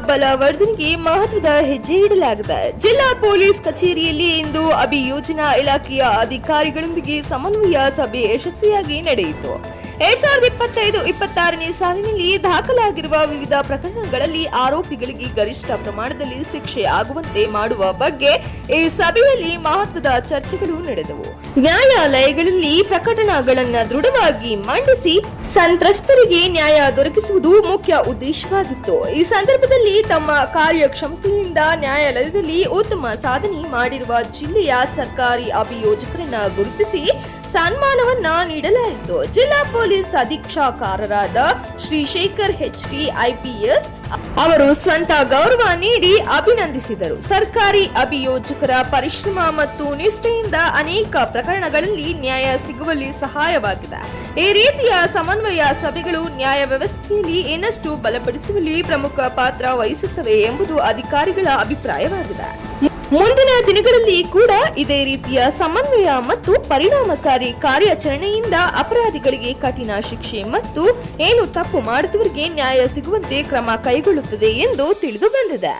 ಬಲವರ್ಧನೆಗೆ ಮಹತ್ವದ ಹೆಜ್ಜೆ ಇಡಲಾಗಿದೆ. ಜಿಲ್ಲಾ ಪೊಲೀಸ್ ಕಚೇರಿಯಲ್ಲಿ ಇಂದು ಅಭಿಯೋಜನಾ ಇಲಾಖೆಯ ಅಧಿಕಾರಿಗಳೊಂದಿಗೆ ಸಮನ್ವಯ ಸಭೆ ಯಶಸ್ವಿಯಾಗಿ ನಡೆಯಿತು. 2025-26ನೇ ಸಾಲಿನಲ್ಲಿ ದಾಖಲಾಗಿರುವ ವಿವಿಧ ಪ್ರಕರಣಗಳಲ್ಲಿ ಆರೋಪಿಗಳಿಗೆ ಗರಿಷ್ಠ ಪ್ರಮಾಣದಲ್ಲಿ ಶಿಕ್ಷೆ ಆಗುವಂತೆ ಮಾಡುವ ಬಗ್ಗೆ ಈ ಸಭೆಯಲ್ಲಿ ಮಹತ್ವದ ಚರ್ಚೆಗಳು ನಡೆದವು. ನ್ಯಾಯಾಲಯಗಳಲ್ಲಿ ಪ್ರಕರಣಗಳನ್ನು ದೃಢವಾಗಿ ಮಂಡಿಸಿ ಸಂತ್ರಸ್ತರಿಗೆ ನ್ಯಾಯ ದೊರಕಿಸುವುದು ಮುಖ್ಯ ಉದ್ದೇಶವಾಗಿತ್ತು. ಈ ಸಂದರ್ಭದಲ್ಲಿ ತಮ್ಮ ಕಾರ್ಯಕ್ಷಮತೆಯಿಂದ ನ್ಯಾಯಾಲಯದಲ್ಲಿ ಉತ್ತಮ ಸಾಧನೆ ಮಾಡಿರುವ ಜಿಲ್ಲೆಯ ಸರ್ಕಾರಿ ಅಭಿಯೋಜಕರನ್ನ ಗುರುತಿಸಿ ಸನ್ಮಾನವನ್ನ ನೀಡಲಾಯಿತು. ಜಿಲ್ಲಾ ಪೊಲೀಸ್ ಅಧೀಕ್ಷಕರಾದ ಶ್ರೀ ಶೇಖರ್ HT IPS ಅವರು ಸ್ವಂತ ಗೌರವ ನೀಡಿ ಅಭಿನಂದಿಸಿದರು. ಸರ್ಕಾರಿ ಅಭಿಯೋಜಕರ ಪರಿಶ್ರಮ ಮತ್ತು ನಿಷ್ಠೆಯಿಂದ ಅನೇಕ ಪ್ರಕರಣಗಳಲ್ಲಿ ನ್ಯಾಯ ಸಿಗುವಲ್ಲಿ ಸಹಾಯವಾಗಿದೆ. ಈ ರೀತಿಯ ಸಮನ್ವಯ ಸಭೆಗಳು ನ್ಯಾಯ ವ್ಯವಸ್ಥೆಯಲ್ಲಿ ಇನ್ನಷ್ಟು ಬಲಪಡಿಸುವಲ್ಲಿ ಪ್ರಮುಖ ಪಾತ್ರ ವಹಿಸುತ್ತವೆ ಎಂಬುದು ಅಧಿಕಾರಿಗಳ ಅಭಿಪ್ರಾಯವಾಗಿದೆ. ಮುಂದಿನ ದಿನಗಳಲ್ಲಿ ಕೂಡ ಇದೇ ರೀತಿಯ ಸಮನ್ವಯ ಮತ್ತು ಪರಿಣಾಮಕಾರಿ ಕಾರ್ಯಾಚರಣೆಯಿಂದ ಅಪರಾಧಿಗಳಿಗೆ ಕಠಿಣ ಶಿಕ್ಷೆ ಮತ್ತು ಏನು ತಪ್ಪು ಮಾಡಿದವರಿಗೆ ನ್ಯಾಯ ಸಿಗುವಂತೆ ಕ್ರಮ ಕೈಗೊಳ್ಳುತ್ತದೆ ಎಂದು ತಿಳಿದು ಬಂದಿದೆ.